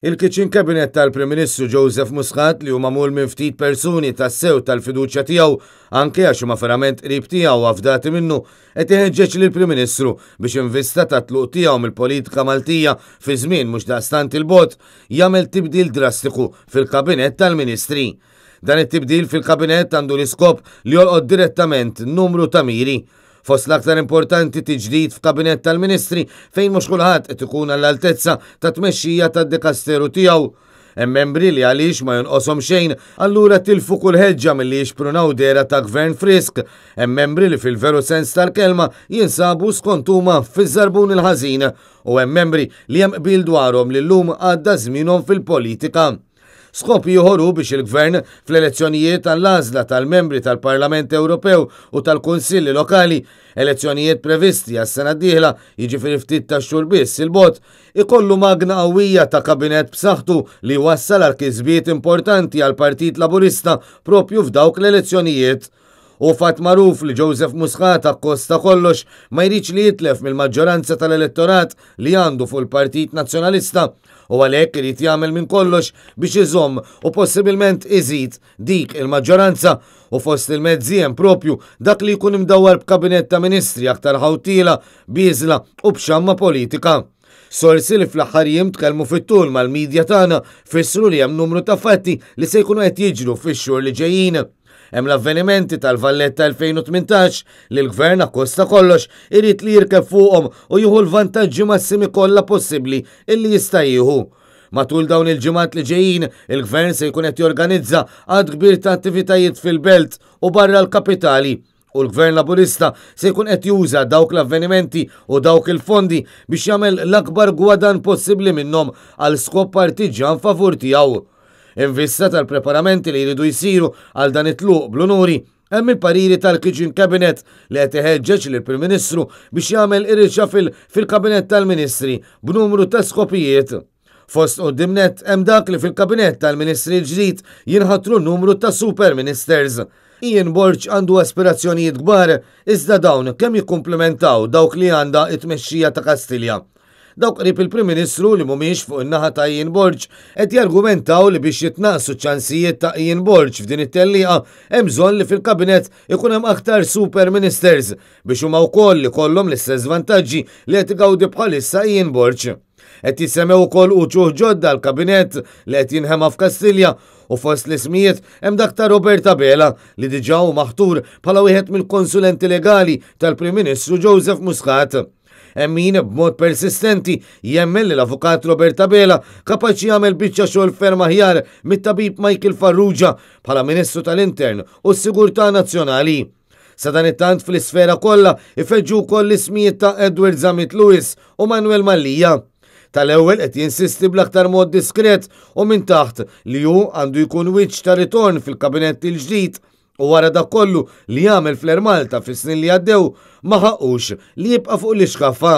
Il-Kitchen Cabinet tal-Prim Ministru Joseph Muscat li huma magħmul minn ftit persuni tas-sew tal-fiduċja tiegħu anke għax huma verament qrib tiegħu afdati minnu qed iħeġġeġ lill-Prim Ministru biex invista tat-tluq tiegħu mill-politika Maltija fi żmien mhux daqstant il-bogħod jagħmel tibdil drastiku fil-Kabinett tal-Ministri. Dan it-tibdil fil-Kabinett għandu l-iskop li jolqod direttament numru ta' miri. Fost l-aktar importanti tiġdid f'Kabinett tal-Ministri fejn mhux kulħadd qed ikun għall-altezza ta' tmexxija tad-Dikasteru tiegħu. Hemm membri li għaliex ma jonqoshom xejn allura tilfu kull ħeġġa milli jixprunaw dera ta' Gvern Frisk. Hemm membri li fil-veru sens tal-kelma jinsabu skont huma fiż-żarbun il-ħażin u hemm membri li hemm qbil dwarhom li llum għadda żmienhom fil-politika. Skop ieħor biex il-Gvern fl-elezzjonijiet tal-għażla tal-membri tal-Parlament Ewropew u tal-Kunsilli Lokali, elezzjonijiet previsti għas-sena d-dieħla jiġifieri ftit ta' xhur biss il-bogħod, ikollu magna qawwija ta' kabinett b'saħħtu li wassal għal kisbiet importanti għall Partit Laburista propju f'dawk l-elezzjonijiet. U fatt magħruf li Joseph Muscat akkosta kollox ma jridx li jitlef mill-maġġoranza tal-elettorat li għandu fuq il-Partit Nazzjonalista u għalhekk irid jagħmel minn kollox biex iżomm u possibilment iżid dik il-maġġoranza u fost il-mezzi hemm propju dak li jkun imdawwar b'Kabinett ta' Ministri aktar ħawtila, biżla u b'xamma politika. Sorsi li fl-aħħar jiem tkellmu fit-tul mal-medja tagħna fissru li hemm numru ta' fatti li se jkunu qed jiġru fix-xhur li ġejjin. Hemm l-avvenimenti tal-Valletta 2018 li l-Gvern akkosta kollox irid li jirkeb fuqhom u jieħu l-vantaġġi massimi kollha possibbli illi jista' jieħu. Matul dawn il-ġimgħat li ġejjin, il-Gvern se jkun qed jorganizza għad kbir ta' attivitajiet fil-belt u barra l-kapitali u l-Gvern Laburista se jkun qed juża dawk l-avvenimenti u dawk il-fondi biex jagħmel l-akbar gwadan possibbli minnhom għal skop partiġan favur tiegħu. In vista tal-preparamenti li jridu jsiru għal dan it-tluq bl-unuri, hemm il-pariri tal-Kitchen Cabinet li qed iħeġġeġ lill-Prim Ministru biex jagħmel irċa fil-Kabinett tal-Ministri b'numru ta' skopijiet. Fost qudiemnet hemm dak li fil-Kabinett tal-Ministri l-ġdid jinħatru numru ta' Super Ministers. Ian Borg għandu aspirazzjonijiet kbar iżda dawn kemm jikkumplementaw dawk li għandha t-tmexxija ta' Kastilja. Dawk qrib il-Prim Ministru li mhumiex fuq in-naħa ta' Ian Borg qed jargumentaw li biex jitnaqsu ċ-ċansijiet ta' Ian Borg f'din it-tellieqa hemm bżonn li fil-Kabinett ikun hemm aktar Super Ministers biex huma wkoll ikollhom l-istess vantaġġi li qed igawdi bħalissa Ian Borg. Qed jisemmew ukoll uċuħ ġodda l-Kabinett li qed jinħema f'Kastilja u fost l-ismijiet hemm dak ta' Roberta Bela li diġà hu maħtur bħala wieħed mill-konsulenti legali tal-Prim Ministru Joseph Muscat. Hemm min b'mod persistenti jemmen li l-Avukat Roberta Bela kapaċi jagħmel biċċa xogħol ferm aħjar mit-tabib Michael Farrugia bħala Ministru tal-Intern u s-Sigurtà Nazzjonali. Sa dan it-tant fl-isfera kollha ifeġġu wkoll l-ismijiet ta' Edward Zamit Lewis u Manuel Mallija. Tal-ewwel qed jinsisti bl-aktar mod diskret u minn taħt li hu għandu jkun wiċċ ta' ritorn fil-Kabinett il-ġdid u wara dak kollu li jagħmel fl-Malta fis-snin li għaddew ma ħaqqux li jibqa' fuq l-iskaffa.